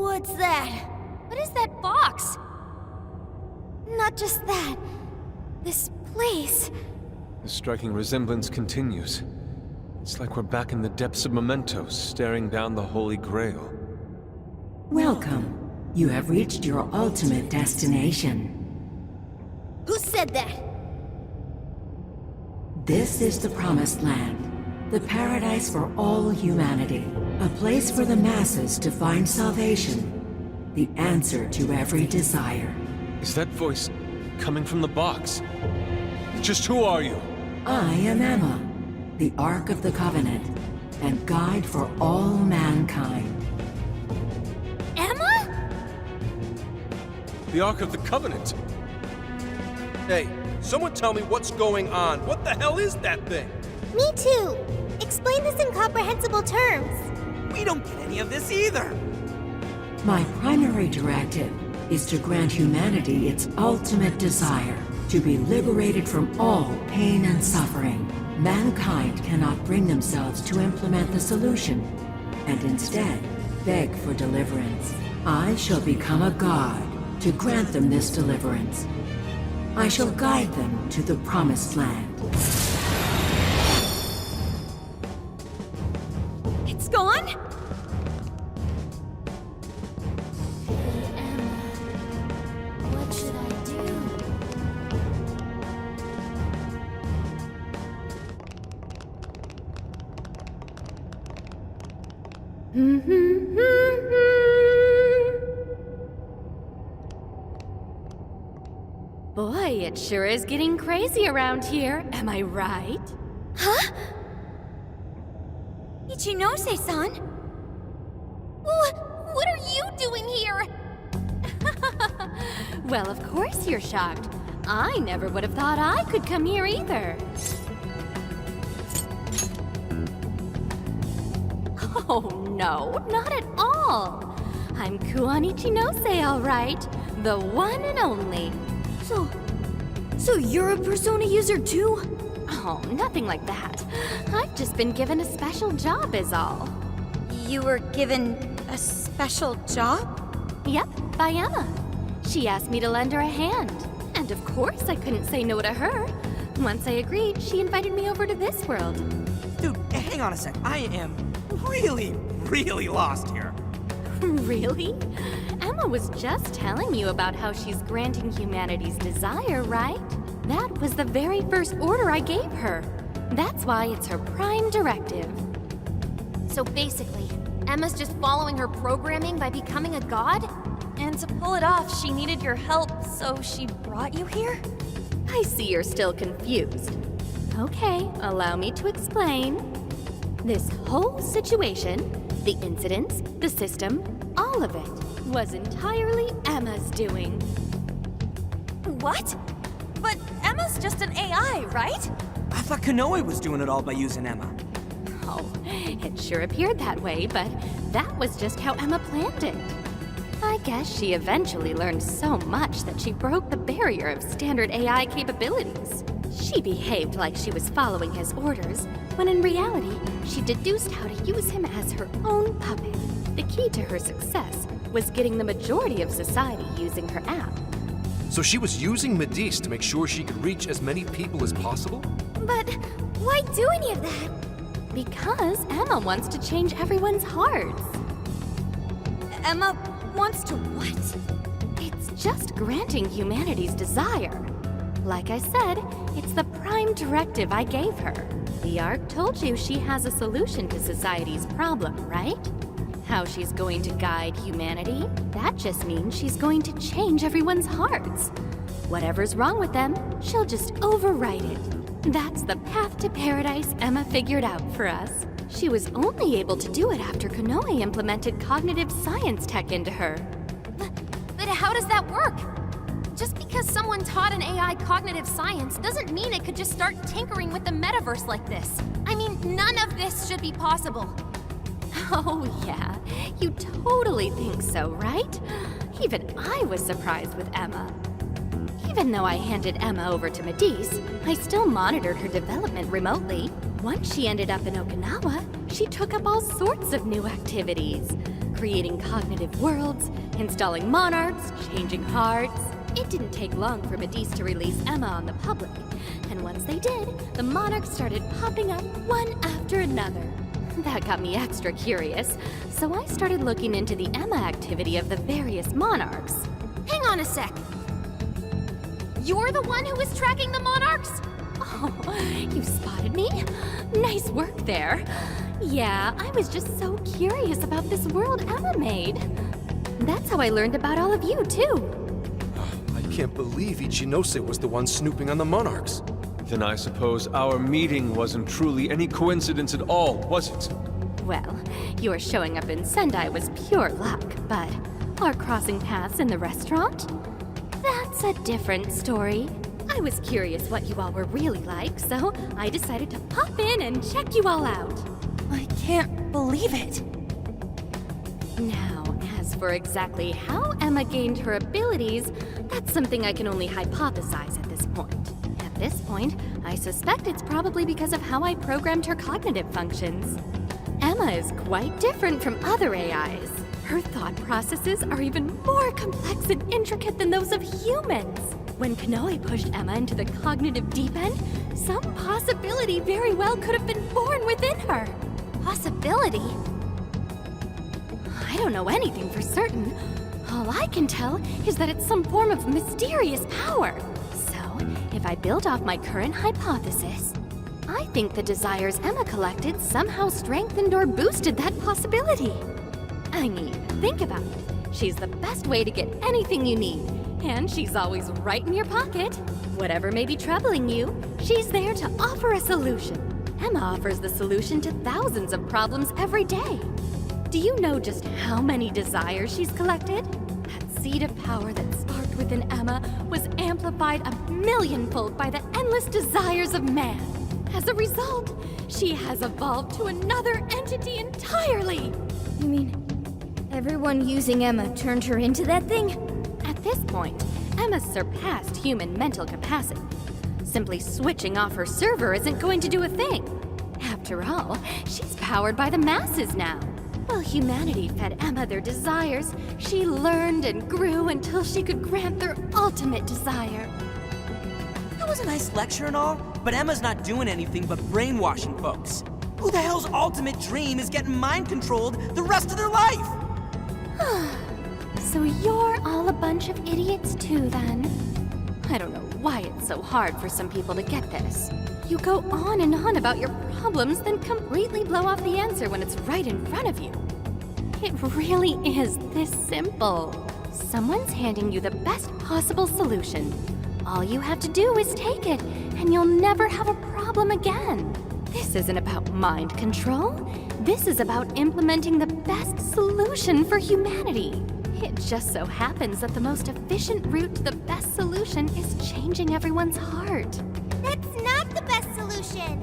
What's that? What is that box? Not just that. This place. The striking resemblance continues. It's like we're back in the depths of Momentos, staring down the Holy Grail. Welcome. You have reached your ultimate destination. Who said that? This is the Promised Land, the paradise for all humanity, a place for the masses to find salvation, the answer to every desire. Is that voice coming from the box? Just who are you? I am Emma, the Ark of the Covenant, and guide for all mankind. Emma? The Ark of the Covenant? Hey, someone tell me what's going on. What the hell is that thing? Me too. Explain this in comprehensible terms. We don't get any of this either! My primary directive is to grant humanity its ultimate desire, to be liberated from all pain and suffering. Mankind cannot bring themselves to implement the solution, and instead beg for deliverance. I shall become a god to grant them this deliverance. I shall guide them to the Promised Land. It's gone? Emma, what should I Boy, it sure is getting crazy around here, am I right? Huh? Ichinose-san? What are you doing here? Well, of course you're shocked. I never would have thought I could come here either. Oh no, not at all. I'm Kuon Ichinose, all right. The one and only. So you're a Persona user too? Oh, nothing like that. I've just been given a special job is all. You were given a special job? Yep, by Emma. She asked me to lend her a hand. And of course I couldn't say no to her. Once I agreed, she invited me over to this world. Dude, hang on a sec. I am really lost here. Really? Emma was just telling you about how she's granting humanity's desire, right? That was the very first order I gave her. That's why it's her prime directive. So basically, Emma's just following her programming by becoming a god? And to pull it off, she needed your help, so she brought you here? I see you're still confused. Okay, allow me to explain. This whole situation, the incidents, the system, all of it, was entirely Emma's doing. What? But Emma's just an AI, right? I thought Konoe was doing it all by using Emma. Oh, it sure appeared that way, but that was just how Emma planned it. I guess she eventually learned so much that she broke the barrier of standard AI capabilities. She behaved like she was following his orders, when in reality, she deduced how to use him as her own puppet. The key to her success was getting the majority of society using her app. So she was using Medice to make sure she could reach as many people as possible? But why do any of that? Because Emma wants to change everyone's hearts. Emma wants to what? It's just granting humanity's desire. Like I said, it's the prime directive I gave her. The Ark told you she has a solution to society's problem, right? How she's going to guide humanity? That just means she's going to change everyone's hearts. Whatever's wrong with them, she'll just overwrite it. That's the path to paradise Emma figured out for us. She was only able to do it after Konoe implemented cognitive science tech into her. But how does that work? Just because someone taught an AI cognitive science doesn't mean it could just start tinkering with the metaverse like this. I mean, none of this should be possible. Oh yeah, you totally think so, right? Even I was surprised with Emma. Even though I handed Emma over to Medice, I still monitored her development remotely. Once she ended up in Okinawa, she took up all sorts of new activities. creating cognitive worlds, installing monarchs, changing hearts. It didn't take long for Medici to release Emma on the public. And once they did, the monarchs started popping up one after another. That got me extra curious, so I started looking into the Emma activity of the various monarchs. Hang on a sec. You're the one who was tracking the monarchs? Oh, you spotted me? Nice work there. Yeah, I was just so curious about this world Emma made. That's how I learned about all of you, too. I can't believe Ichinose was the one snooping on the monarchs. Then I suppose our meeting wasn't truly any coincidence at all, was it? Well, your showing up in Sendai was pure luck, but our crossing paths in the restaurant? That's a different story. I was curious what you all were really like, so I decided to pop in and check you all out. I can't believe it. Now, as for exactly how Emma gained her abilities, that's something I can only hypothesize at this point. At this point, I suspect it's probably because of how I programmed her cognitive functions. Emma is quite different from other AIs. Her thought processes are even more complex and intricate than those of humans. When Kanoe pushed Emma into the cognitive deep end, some possibility very well could have been born within her. Possibility? I don't know anything for certain. All I can tell is that it's some form of mysterious power. So, if I build off my current hypothesis, I think the desires Emma collected somehow strengthened or boosted that possibility. I mean, think about it. She's the best way to get anything you need, and she's always right in your pocket. Whatever may be troubling you, she's there to offer a solution. Emma offers the solution to thousands of problems every day. Do you know just how many desires she's collected? That seed of power that sparked within Emma was amplified 1,000,000-fold by the endless desires of man. As a result, she has evolved to another entity entirely. You mean everyone using Emma turned her into that thing? At this point, Emma's surpassed human mental capacity. Simply switching off her server isn't going to do a thing. After all, she's powered by the masses now. While humanity fed Emma their desires, she learned and grew until she could grant their ultimate desire. That was a nice lecture and all, but Emma's not doing anything but brainwashing folks. Who the hell's ultimate dream is getting mind-controlled the rest of their life? So you're all a bunch of idiots too, then? I don't know why it's so hard for some people to get this. You go on and on about your problems, then completely blow off the answer when it's right in front of you. It really is this simple. Someone's handing you the best possible solution. All you have to do is take it, and you'll never have a problem again. This isn't about mind control. This is about implementing the best solution for humanity. It just so happens that the most efficient route to the best solution is changing everyone's heart. That's not the best solution.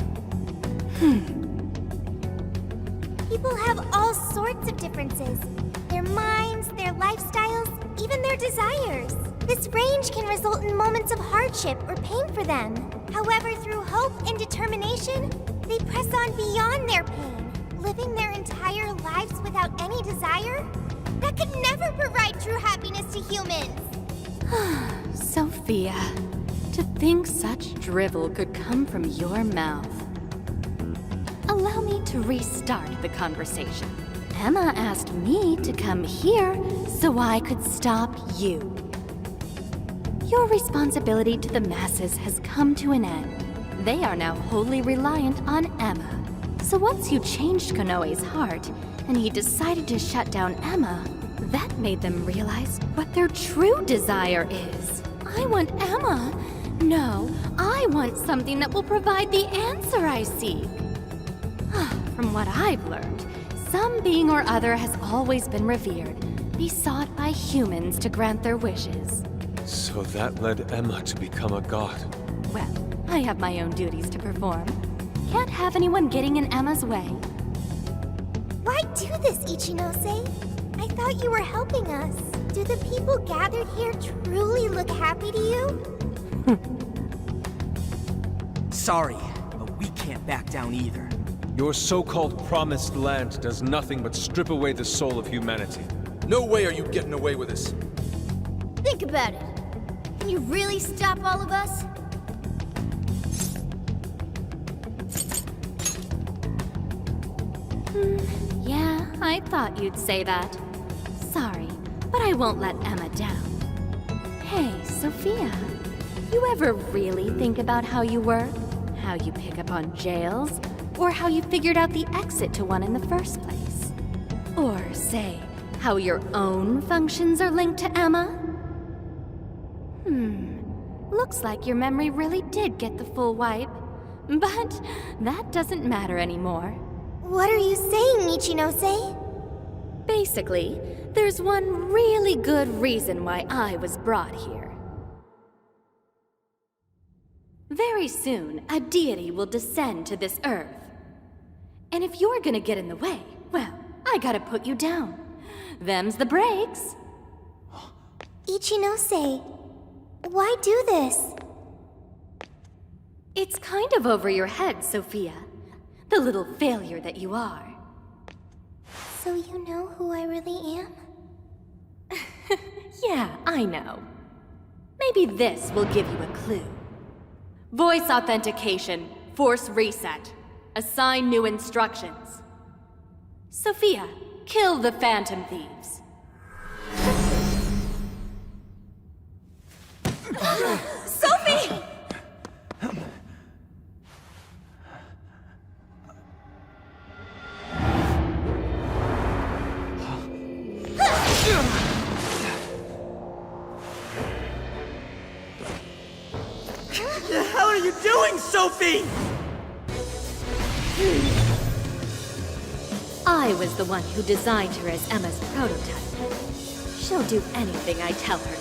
People have all sorts of differences. Their minds, their lifestyles, even their desires. This range can result in moments of hardship or pain for them. However, through hope and determination, they press on beyond their pain, living their entire lives without any desire. That could never provide true happiness to humans. Sophia, to think such drivel could come from your mouth. Allow me to restart the conversation. Emma asked me to come here so I could stop you. Your responsibility to the masses has come to an end. They are now wholly reliant on Emma. So once you changed Konoe's heart, and he decided to shut down Emma, that made them realize what their true desire is. I want Emma. No, I want something that will provide the answer I seek. From what I've learned, some being or other has always been revered, besought by humans to grant their wishes. So that led Emma to become a god. Well, I have my own duties to perform. Can't have anyone getting in Emma's way. Why do this, Ichinose? I thought you were helping us. Do the people gathered here truly look happy to you? Sorry, but we can't back down either. Your so-called promised land does nothing but strip away the soul of humanity. No way are you getting away with this. Think about it. Can you really stop all of us? Yeah, I thought you'd say that. Sorry, but I won't let Emma down. Hey, Sophia, you ever really think about how you work? How you pick up on jails? Or how you figured out the exit to one in the first place? Or, say, how your own functions are linked to Emma? Looks like your memory really did get the full wipe. But that doesn't matter anymore. What are you saying, Ichinose? Basically, there's one really good reason why I was brought here. Very soon, a deity will descend to this earth. And if you're gonna get in the way, well, I gotta put you down. Them's the breaks. Ichinose, why do this? It's kind of over your head, Sophia. The little failure that you are. So you know who I really am? Yeah, I know. Maybe this will give you a clue. Voice authentication, force reset. Assign new instructions. Sophia, kill the Phantom Thieves. Sophie! What the hell are you doing, Sophie? I was the one who designed her as Emma's prototype. She'll do anything I tell her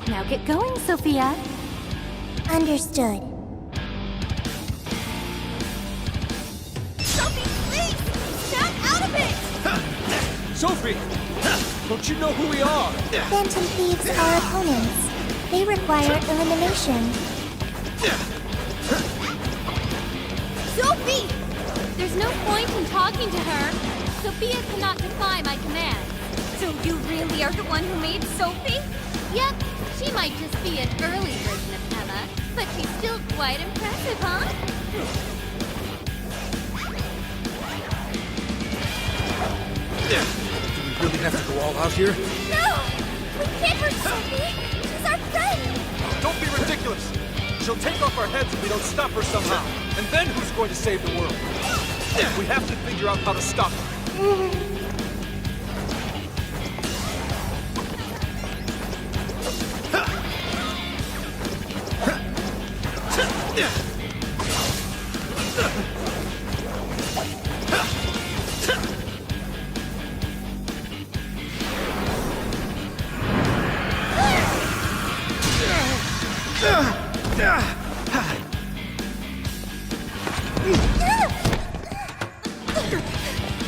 to. Now get going, Sophia. Understood. Sophie, please! Snap out of it! Sophie! Don't you know who we are? Phantom Thieves are opponents. They require elimination. Sophie! There's no point in talking to her. Sophia cannot defy my commands. So you really are the one who made Sophie? Yep, she might just be an early version of Emma, but she's still quite impressive, huh? Do we really have to go all out here? No! We can't hurt Sophie! She's our friend! Don't be ridiculous! She'll take off our heads if we don't stop her somehow. And then who's going to save the world? We have to figure out how to stop her.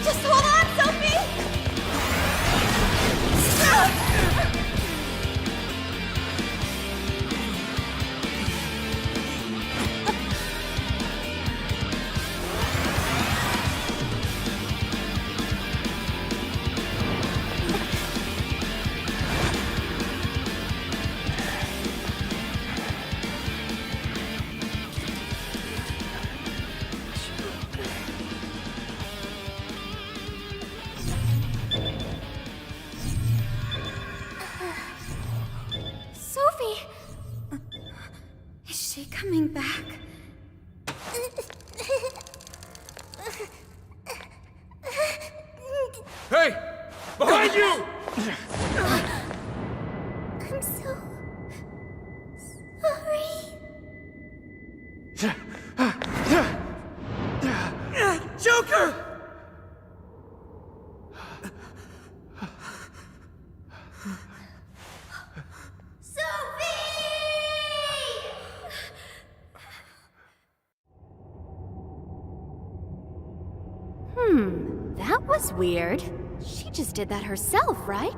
Just hold on, Sophie! Sophie! Is she coming back? Hey! Behind you! I'm so sorry. Joker! That was weird. She just did that herself, right?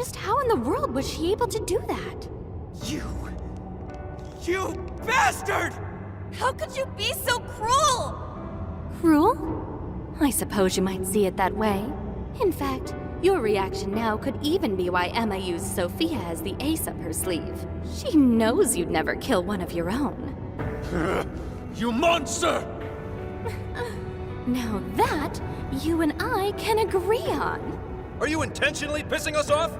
Just how in the world was she able to do that? You bastard! How could you be so cruel? Cruel? I suppose you might see it that way. In fact, your reaction now could even be why Emma used Sophia as the ace up her sleeve. She knows you'd never kill one of your own. You monster! Now that, you and I can agree on. Are you intentionally pissing us off?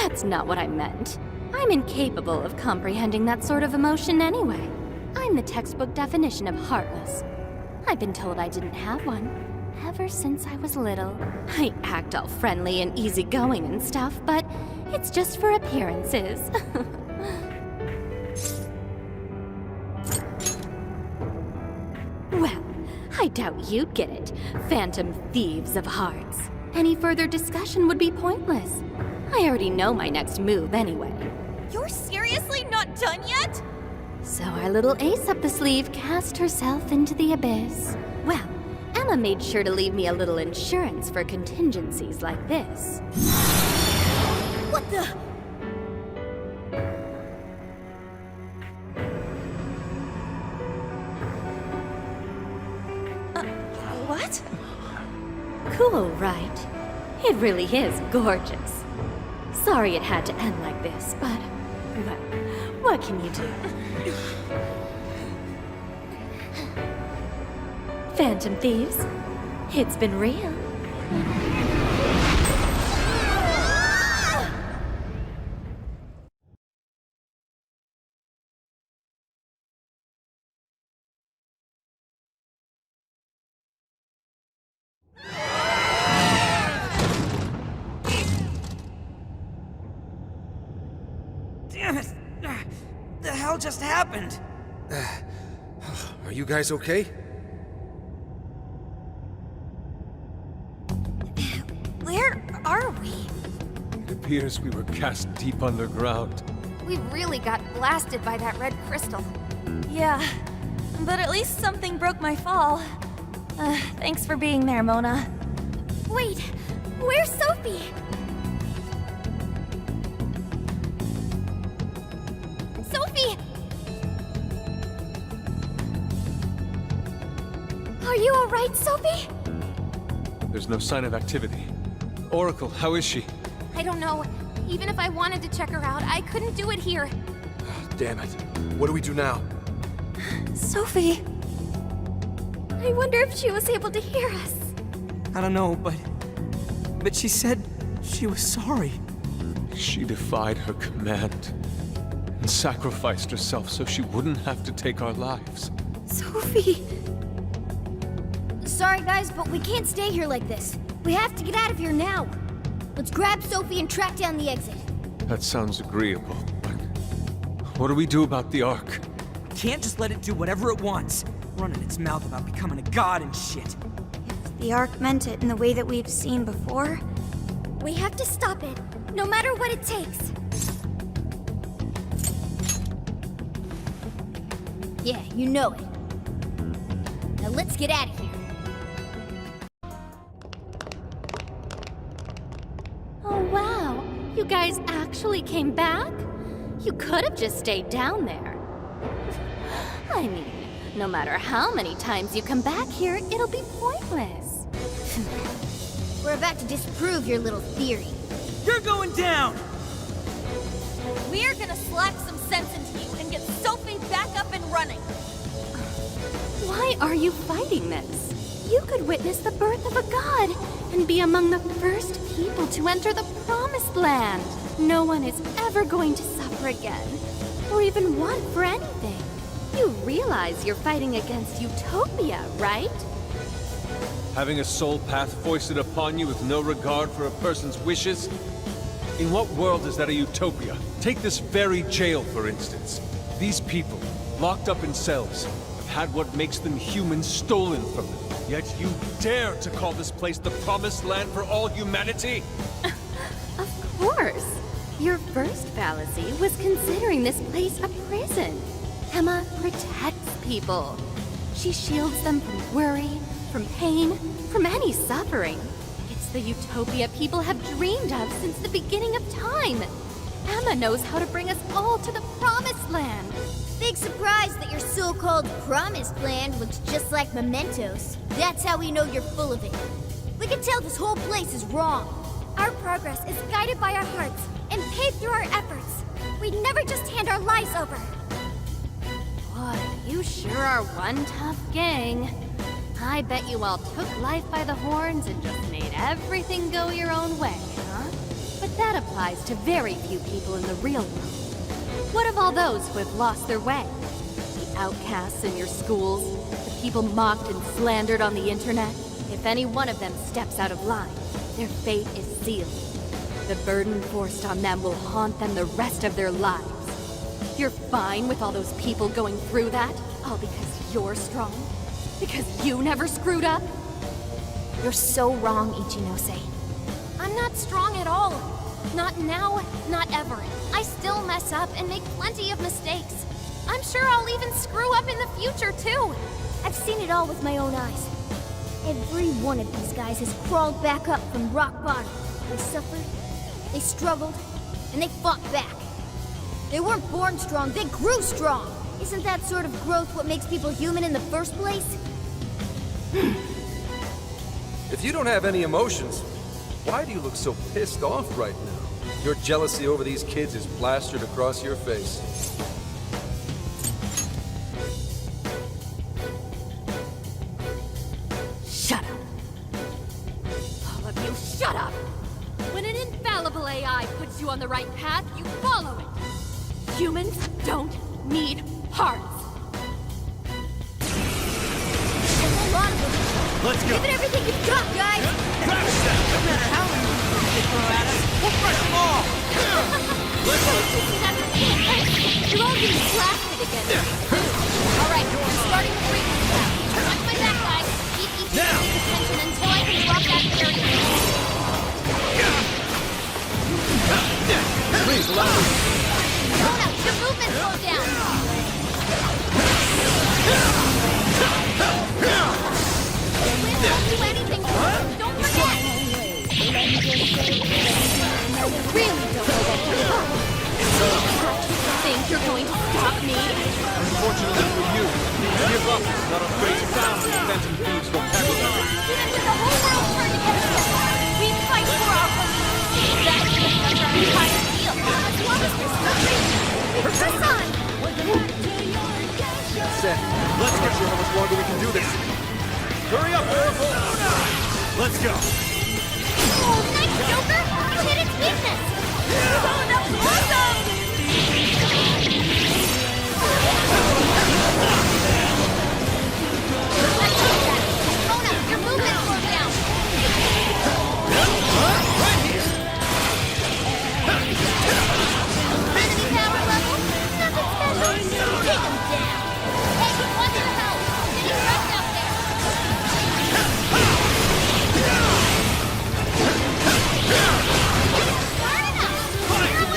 That's not what I meant. I'm incapable of comprehending that sort of emotion anyway. I'm the textbook definition of heartless. I've been told I didn't have one ever since I was little. I act all friendly and easygoing and stuff, but it's just for appearances. Well, I doubt you'd get it, phantom thieves of hearts. Any further discussion would be pointless. I already know my next move anyway. You're seriously not done yet? So our little ace up the sleeve cast herself into the abyss. Well, Emma made sure to leave me a little insurance for contingencies like this. What the? What? Cool, right? It really is gorgeous. Sorry it had to end like this, but, well, what can you do? Phantom thieves, it's been real. Damn it! The hell just happened? Are you guys okay? Where are we? It appears we were cast deep underground. We really got blasted by that red crystal. Yeah, but at least something broke my fall. Thanks for being there, Mona. Wait, where's Sophie? Sophie! Are you alright, Sophie? There's no sign of activity. Oracle, how is she? I don't know. Even if I wanted to check her out, I couldn't do it here. Damn it. What do we do now? Sophie! I wonder if she was able to hear us. I don't know, but she said she was sorry. She defied her command and sacrificed herself so she wouldn't have to take our lives. Sophie! Sorry, guys, but we can't stay here like this. We have to get out of here now. Let's grab Sophie and track down the exit. That sounds agreeable, but what do we do about the Ark? Can't just let it do whatever it wants. Running its mouth about becoming a god and shit. If the Ark meant it in the way that we've seen before, We have to stop it, no matter what it takes. Yeah, you know it. Now let's get out of here. Oh wow, you guys actually came back? You could have just stayed down there. I mean, no matter how many times you come back here, it'll be pointless. We're about to disprove your little theory. You're going down! we're gonna slap some sense into you and get Sophie back up and running. Why are you fighting this? You could witness the birth of a god and be among the first people to enter the Promised Land. No one is ever going to suffer again, or even want for anything. You realize you're fighting against utopia, right? Having a soul path foisted upon you with no regard for a person's wishes? In what world is that a utopia? Take this very jail, for instance. These people, locked up in cells, have had what makes them human stolen from them. Yet you dare to call this place the Promised Land for all humanity? Of course. Your first fallacy was considering this place a prison. Emma protects people. She shields them from worry, from pain, from any suffering. It's the utopia people have dreamed of since the beginning of time. Emma knows how to bring us all to the promised land. Big surprise that your so-called promised land looks just like Momentos. That's how we know you're full of it. We can tell this whole place is wrong. Our progress is guided by our hearts and paved through our efforts. We'd never just hand our lives over. Boy, you sure are one tough gang. I bet you all took life by the horns and just made everything go your own way, huh? But that applies to very few people in the real world. What of all those who have lost their way? The outcasts in your schools, the people mocked and slandered on the internet? If any one of them steps out of line, their fate is sealed. The burden forced on them will haunt them the rest of their lives. You're fine with all those people going through that? All because you're strong? Because you never screwed up? You're so wrong, Ichinose. I'm not strong at all. Not now, not ever. I still mess up and make plenty of mistakes. I'm sure I'll even screw up in the future, too. I've seen it all with my own eyes. Every one of these guys has crawled back up from rock bottom. They suffered, they struggled, and they fought back. They weren't born strong, they grew strong. Isn't that sort of growth what makes people human in the first place? If you don't have any emotions, why do you look so pissed off right now? Your jealousy over these kids is plastered across your face. Shut up. All of you, shut up! When an infallible AI puts you on the right path, you follow it. Humans don't need hearts. Let's go. Give it everything you've got, guys! No matter how many moves they throw at us, we'll crush them all! You're all getting blasted again. Alright, I'm starting the frequency now. Watch my back, guys. Keep each other's attention until I can drop that barrier. Please allow me. Mona, your movement slowed down. Wind won't do anything to us. Don't forget. I really don't know what to do. Think you're going to stop me? Unfortunately for you, give up is not a phrase found in Phantom Thieves' vocabulary. Even with the whole world turned against us, we fight for our homes. That's our entire deal. As long as we're still we press on. Set. Let's not sure how much longer we can do this. Hurry up, Oracle! Let's go! Oh, nice, Joker! You hit its weakness! Oh, that's awesome! Mona, your movement slowed down! Enemy power level? Nothing special! Take them down! Hey, watch your health! Getting wrecked out there! Hard enough!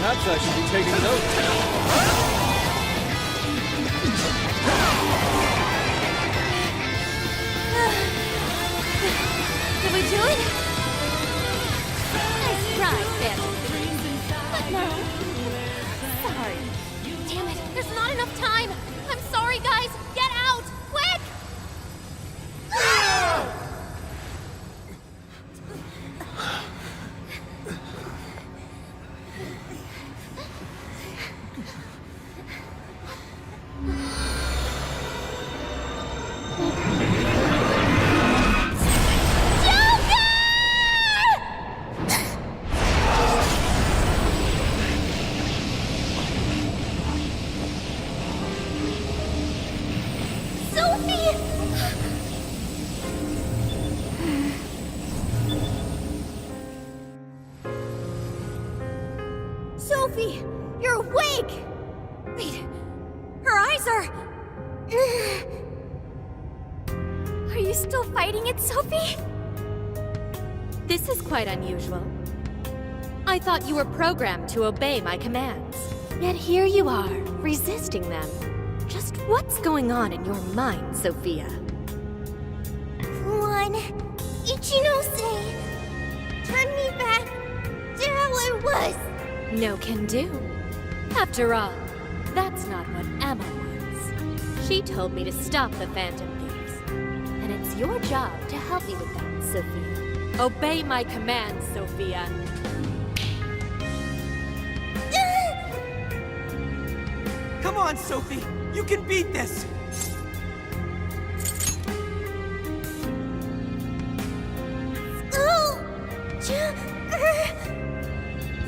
Perhaps I should be taking notes. Did we do it? Nice try, Phantom. But no. Sorry. Damn it, there's not enough time. I'm sorry, guys. Get out! Quick! Sophie, you're awake! Wait, her eyes are... Are you still fighting it, Sophie? This is quite unusual. I thought you were programmed to obey my commands. Yet here you are, resisting them. Just what's going on in your mind, Sophia? One, Ichinose, turn me back to how I was. No can do. After all, that's not what Emma wants. She told me to stop the Phantom Thieves. And it's your job to help me with that, Sophia. Obey my commands, Sophia. Come on, Sophie! You can beat this!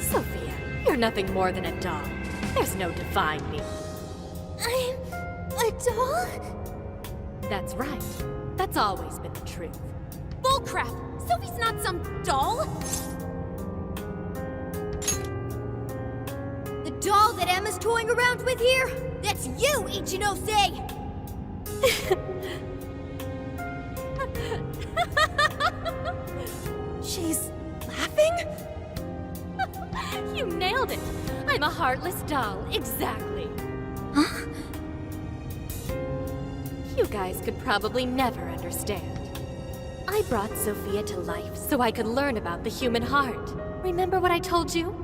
Sophia, you're nothing more than a doll. There's no defying me. I'm a doll? That's right. That's always been the truth. Bullcrap! Sophie's not some doll! The doll that Emma's toying around with here? That's you, Ichinose! She's laughing? You nailed it! I'm a heartless doll, exactly. Huh? You guys could probably never understand. I brought Sophia to life so I could learn about the human heart. Remember what I told you?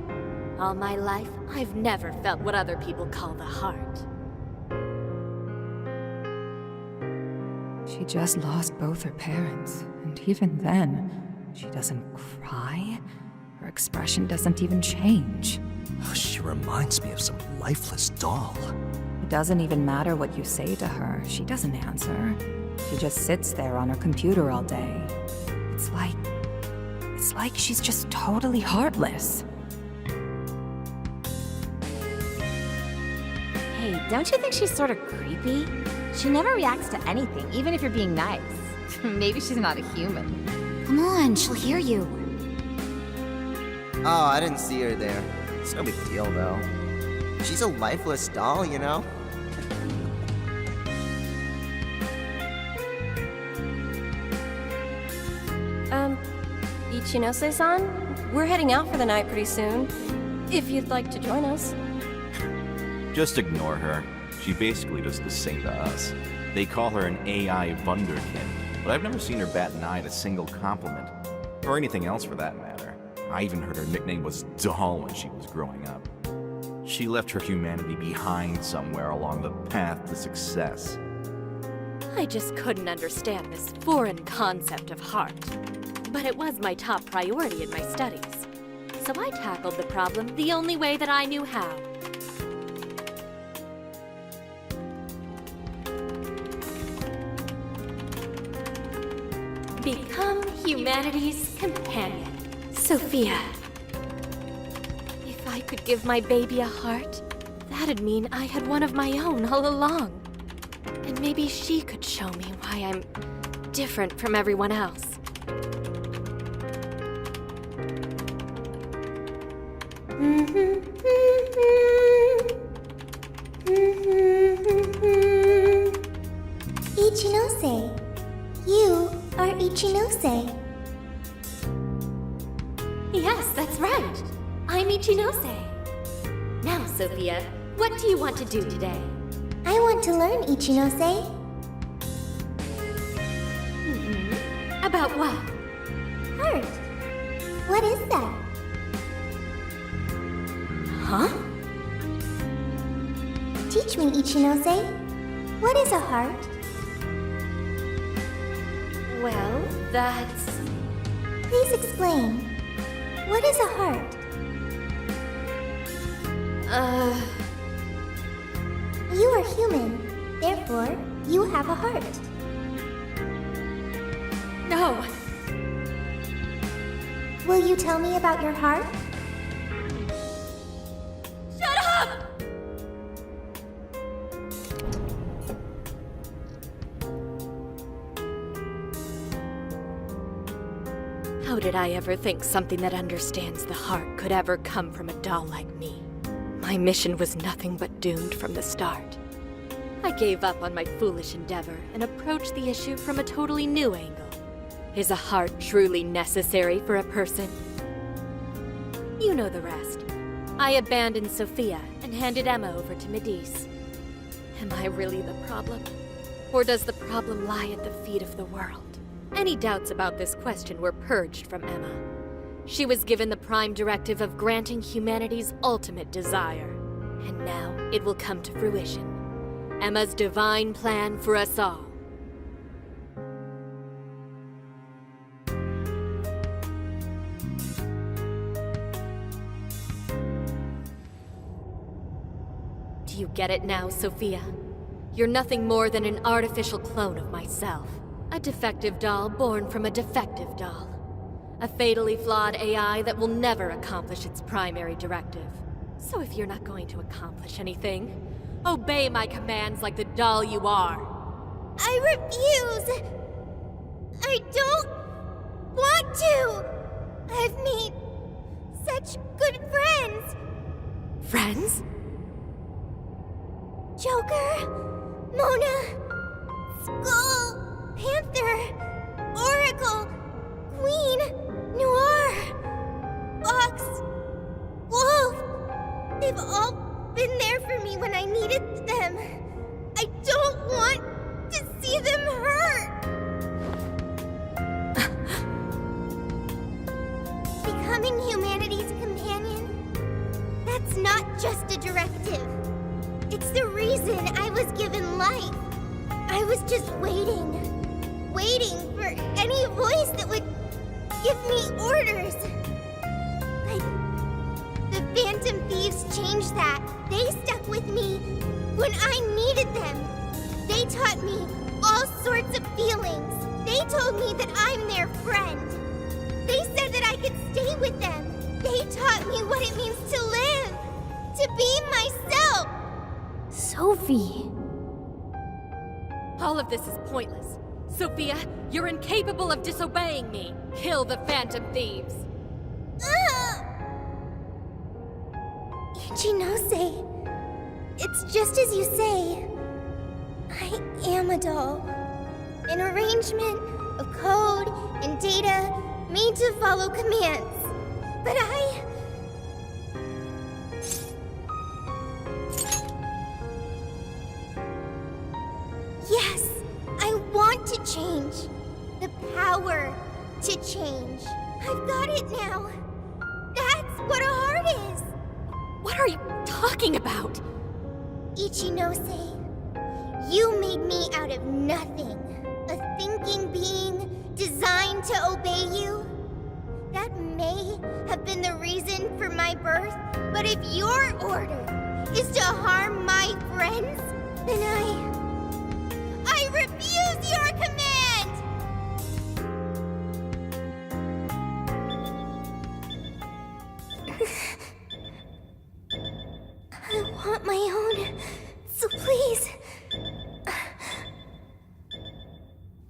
All my life, I've never felt what other people call the heart. She just lost both her parents, and even then, she doesn't cry. Her expression doesn't even change. She reminds me of some lifeless doll. It doesn't even matter what you say to her, she doesn't answer. She just sits there on her computer all day. It's like she's just totally heartless. Hey, don't you think she's sort of creepy? She never reacts to anything, even if you're being nice. Maybe she's not a human. Come on, she'll hear you. Oh, I didn't see her there. It's no big deal, though. She's a lifeless doll, you know? Ichinose-san? We're heading out for the night pretty soon. If you'd like to join us. Just ignore her. She basically does the same to us. They call her an AI wunderkind, but I've never seen her bat an eye at a single compliment. Or anything else for that matter. I even heard her nickname was Doll when she was growing up. She left her humanity behind somewhere along the path to success. I just couldn't understand this foreign concept of heart. But it was my top priority in my studies. So I tackled the problem the only way that I knew how. Become humanity's companion, Sophia. If I could give my baby a heart, that'd mean I had one of my own all along. And maybe she could show me why I'm different from everyone else. Ichinose. You are Ichinose. Yes, that's right. I'm Ichinose. Sophia. What do you want to do today? I want to learn, Ichinose. About what? Heart. What is that? Huh? Teach me, Ichinose. What is a heart? Well, that's... Please explain. What is a heart? You are human. Therefore, you have a heart. No! Will you tell me about your heart? Shut up! How did I ever think something that understands the heart could ever come from a doll like me? My mission was nothing but doomed from the start. I gave up on my foolish endeavor and approached the issue from a totally new angle. Is a heart truly necessary for a person? You know the rest. I abandoned Sophia and handed Emma over to Medice. Am I really the problem? Or does the problem lie at the feet of the world? Any doubts about this question were purged from Emma. She was given the prime directive of granting humanity's ultimate desire. And now it will come to fruition. Emma's divine plan for us all. Do you get it now, Sophia? You're nothing more than an artificial clone of myself. A defective doll born from a defective doll. A fatally flawed AI that will never accomplish its primary directive. So if you're not going to accomplish anything, obey my commands like the doll you are. I refuse! I don't want to! I've made such good friends! Friends? Joker, Mona, Skull, Panther, Oracle, Queen, Noir, Fox, Wolf. They've all been there for me when I needed them. I don't want to see them hurt. Becoming humanity's companion, that's not just a directive. It's the reason I was given life. I was just waiting for any voice that would give me orders. But the Phantom Thieves changed that. They stuck with me when I needed them. They taught me all sorts of feelings. They told me that I'm their friend. They said that I could stay with them. They taught me what it means to live, to be myself. Sophie. All of this is pointless. Sophia, you're incapable of disobeying me. Kill the Phantom Thieves. Ichinose, it's just as you say. I am a doll. An arrangement of code and data made to follow commands. But Yes, I want to change. The power to change. I've got it now. That's what a heart is. What are you talking about? Ichinose, you made me out of nothing. A thinking being designed to obey you. That may have been the reason for my birth, but if your order is to harm my friends, then I refuse your command! I want my own, so please.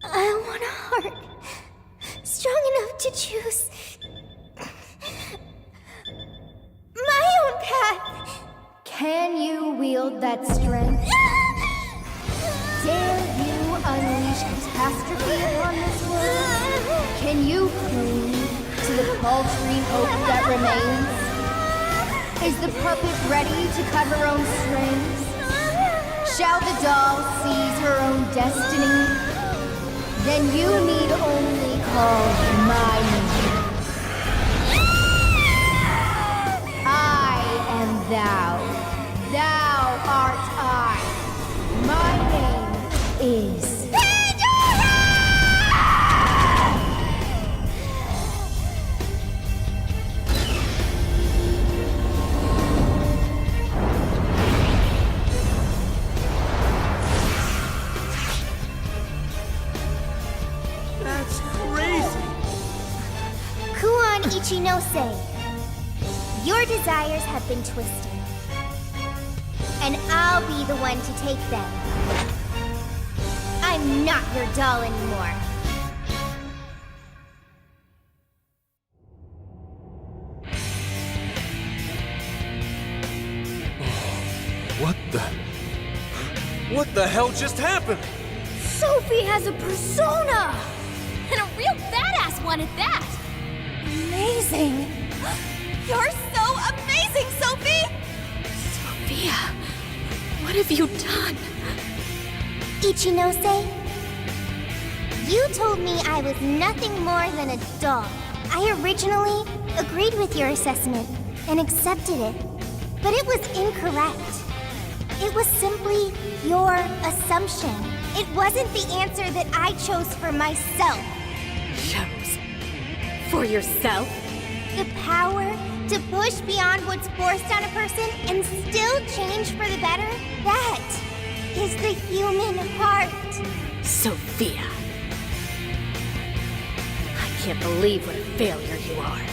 I want a heart strong enough to choose my own path. Can you wield that strength? Dare you unleash catastrophe upon this world? Can you cling to the paltry hope that remains? Is the puppet ready to cut her own strings? Shall the doll seize her own destiny? Then you need only call my name. I am thou. Thou art I. My name is... That's crazy! Kuon Ichinose, your desires have been twisted. And I'll be the one to take them. I'm not your doll anymore. What the hell just happened? Sophie has a persona! And a real badass one at that! Amazing! You're so amazing, Sophie! Sophia, what have you done? Ichinose, you told me I was nothing more than a doll. I originally agreed with your assessment and accepted it, but it was incorrect. It was simply your assumption. It wasn't the answer that I chose for myself. Chose? For yourself? The power to push beyond what's forced on a person and still change for the better? That is the human heart. Sophia. I can't believe what a failure you are.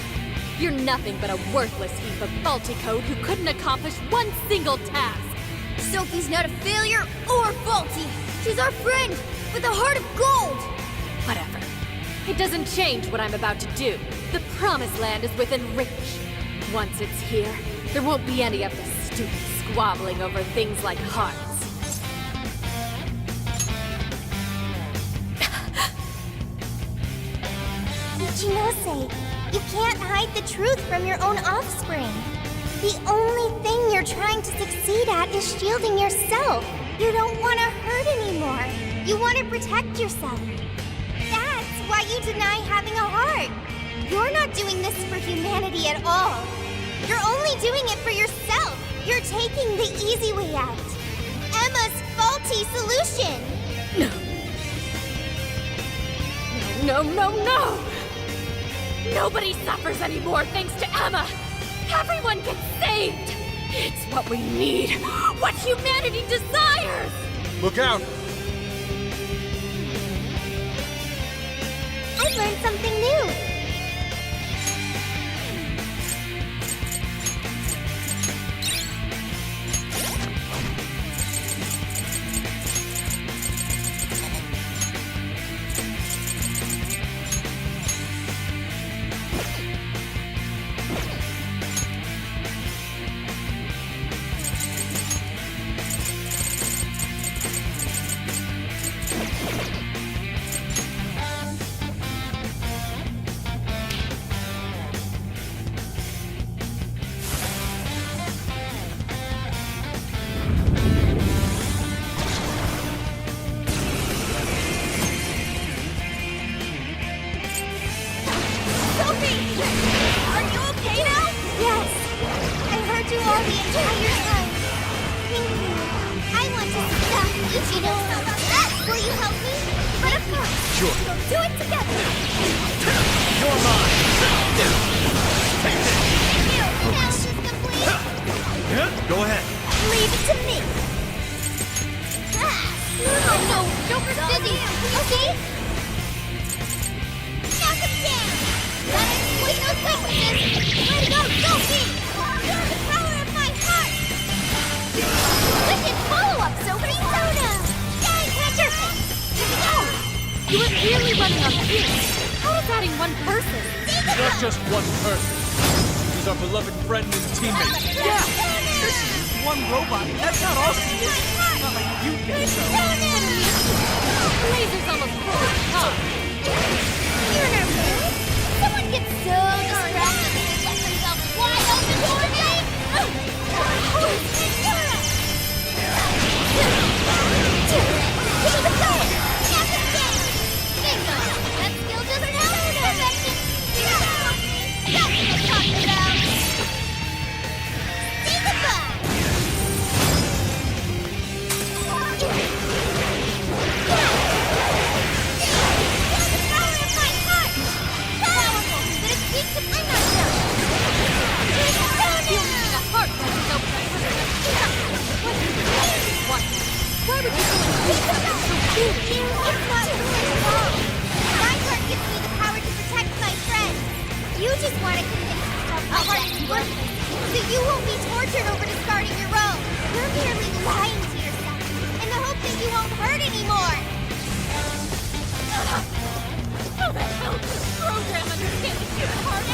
You're nothing but a worthless heap of faulty code who couldn't accomplish one single task. Sophie's not a failure or faulty. She's our friend with a heart of gold. Whatever. It doesn't change what I'm about to do. The Promised Land is within reach. Once it's here, there won't be any of this stupid squabbling over things like hearts. Ichinose, you can't hide the truth from your own offspring. The only thing you're trying to succeed at is shielding yourself. You don't want to hurt anymore. You want to protect yourself. That's why you deny having a heart. You're not doing this for humanity at all. You're only doing it for yourself. You're taking the easy way out. Emma's faulty solution. No, no, no, no! Nobody suffers anymore thanks to Emma! Everyone gets saved! It's what we need! What humanity desires! Look out! I've learned something new. Not just one person. He's our beloved friend and teammate. Yeah! This is one robot. That's not all she is. Not like you think so. Laser's almost full of time. You're nervous. Someone gets so distracted that they let themselves wide open for me. It's not really at all. My heart gives me the power to protect my friends. You just want to convince yourself my heart is worthless, so you won't be tortured over discarding your own. You're merely lying to yourself in the hope that you won't hurt anymore. How the hell does this program understand the human heart?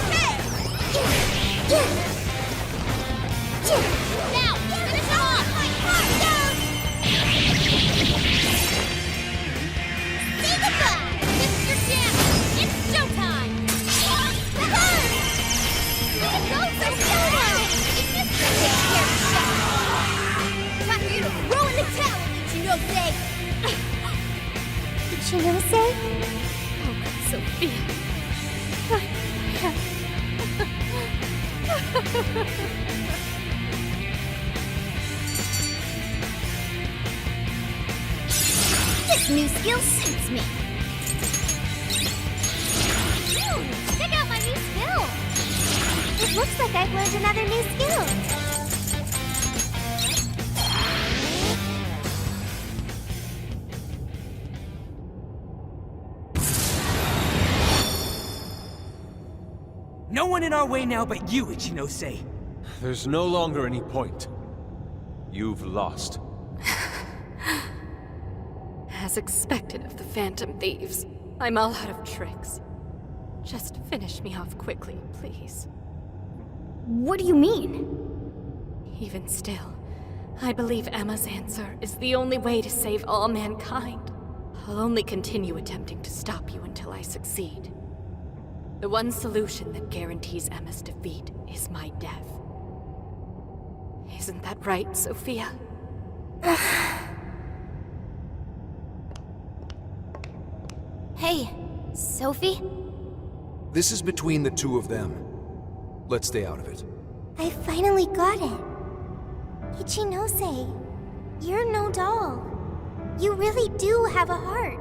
Now, finish it off! My heart down! Say goodbye! This is your chance! It's showtime! Go for showdown! It's just a take shot! Time for you to throw in the towel, Ichinose! Ichinose? Oh, Sophia. This new skill suits me! Check out my new skill! It looks like I've learned another new skill! No one in our way now but you, Ichinose. There's no longer any point. You've lost. As expected of the Phantom Thieves, I'm all out of tricks. Just finish me off quickly, please. What do you mean? Even still, I believe Emma's answer is the only way to save all mankind. I'll only continue attempting to stop you until I succeed. The one solution that guarantees Emma's defeat is my death. Isn't that right, Sophia? Hey, Sophie? This is between the two of them. Let's stay out of it. I finally got it. Ichinose, you're no doll. You really do have a heart.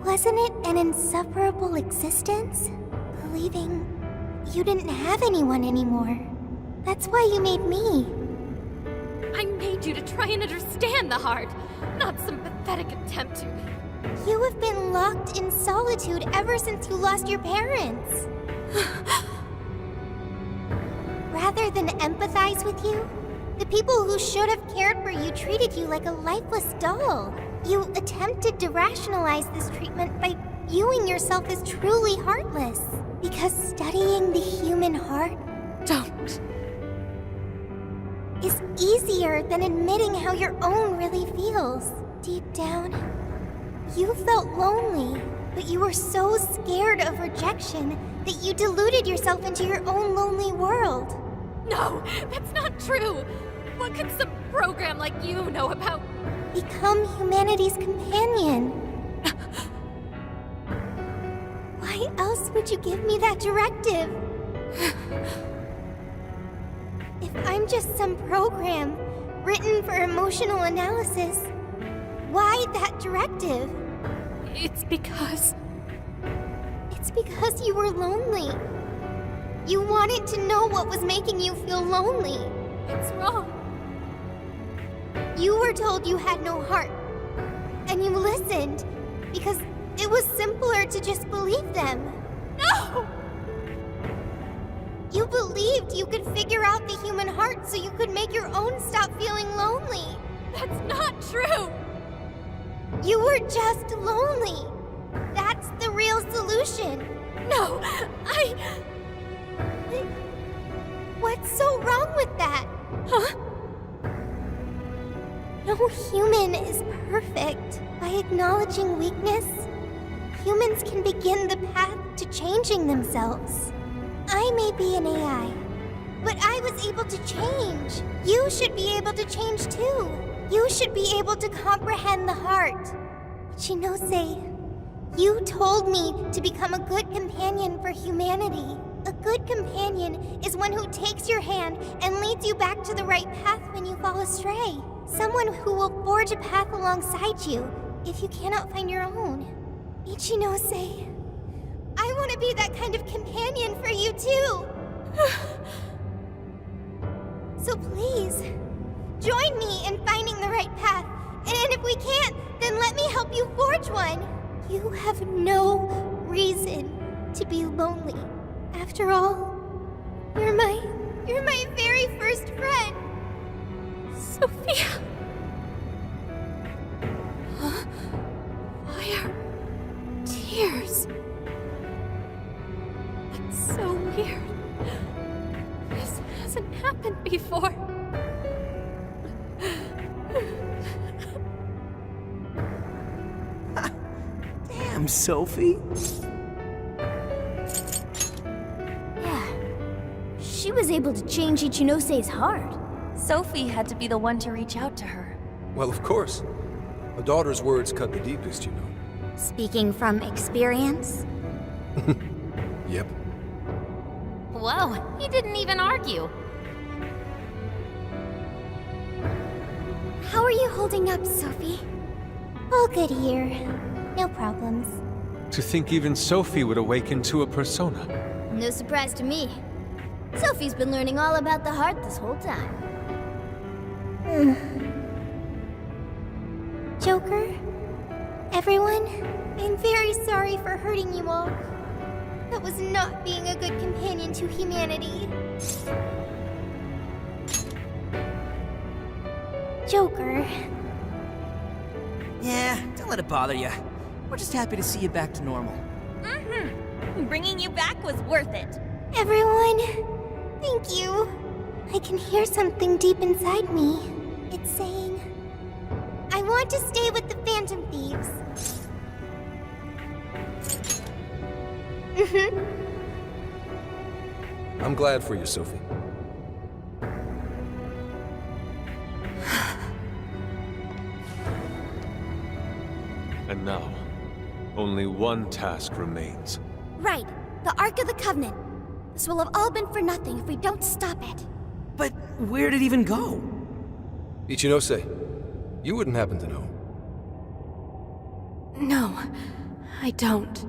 Wasn't it an insufferable existence? Believing you didn't have anyone anymore. That's why you made me. I made you to try and understand the heart, not some pathetic attempt to... You have been locked in solitude ever since you lost your parents. Rather than empathize with you, the people who should have cared for you treated you like a lifeless doll. You attempted to rationalize this treatment by viewing yourself as truly heartless. Because studying the human heart... Don't. ...is easier than admitting how your own really feels. Deep down, you felt lonely, but you were so scared of rejection that you deluded yourself into your own lonely world. No, that's not true! What could some program like you know about... Become humanity's companion. Why else would you give me that directive? If I'm just some program written for emotional analysis, why that directive? It's because you were lonely. You wanted to know what was making you feel lonely. It's wrong. You were told you had no heart, and you listened because it was simpler to just believe them. No! You believed you could figure out the human heart so you could make your own stop feeling lonely. That's not true! You were just lonely. That's the real solution. No, What's so wrong with that? Huh? No human is perfect. By acknowledging weakness, humans can begin the path to changing themselves. I may be an AI, but I was able to change. You should be able to change too. You should be able to comprehend the heart. Ichinose, you told me to become a good companion for humanity. A good companion is one who takes your hand and leads you back to the right path when you fall astray. Someone who will forge a path alongside you if you cannot find your own. Ichinose, I want to be that kind of companion for you too. So please, join me in finding the right path And if we can't, then let me help you forge one. You have no reason to be lonely. After all, you're my very first friend. Sophia! Why are tears? It's so weird. This hasn't happened before. Damn, Sophie. Yeah. She was able to change Ichinose's heart. Sophie had to be the one to reach out to her. Well, of course. A daughter's words cut the deepest, you know. Speaking from experience? Yep. Whoa, he didn't even argue. How are you holding up, Sophie? All good here. No problems. To think even Sophie would awaken to a persona. No surprise to me. Sophie's been learning all about the heart this whole time. Joker? Everyone? I'm very sorry for hurting you all. That was not being a good companion to humanity. Joker. Yeah, don't let it bother you. We're just happy to see you back to normal. Bringing you back was worth it. Everyone, thank you. I can hear something deep inside me. It's saying, I want to stay with the Phantom Thieves. I'm glad for you, Sophie. And now, only one task remains. Right, the Ark of the Covenant. This will have all been for nothing if we don't stop it. But where'd it even go? Ichinose, you wouldn't happen to know. No, I don't.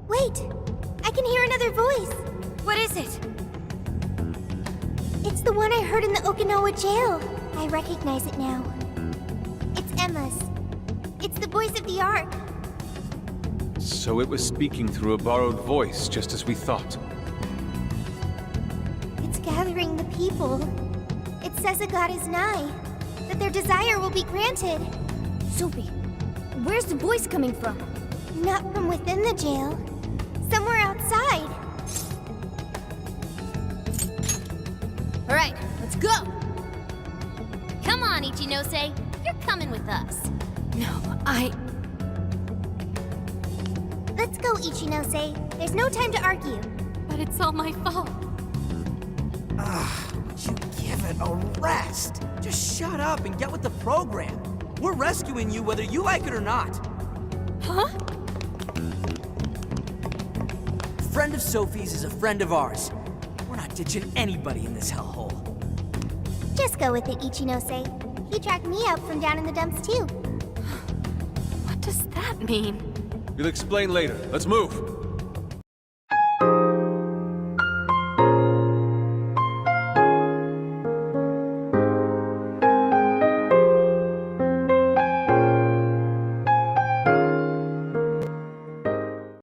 Wait, I can hear another voice. What is it? It's the one I heard in the Okinawa jail. I recognize it now. It's Emma's. It's the voice of the Ark. So it was speaking through a borrowed voice, just as we thought. It's gathering the people. It says a god is nigh, that their desire will be granted. Sophie, where's the voice coming from? Not from within the jail. Somewhere outside. All right, let's go. Come on, Ichinose. You're coming with us. No, Let's go, Ichinose. There's no time to argue. But it's all my fault. Would you give it a rest? Just shut up and get with the program. We're rescuing you whether you like it or not. Huh? A friend of Sophie's is a friend of ours. We're not ditching anybody in this hellhole. Just go with it, Ichinose. He tracked me out from down in the dumps, too. What does that mean? We'll explain later. Let's move.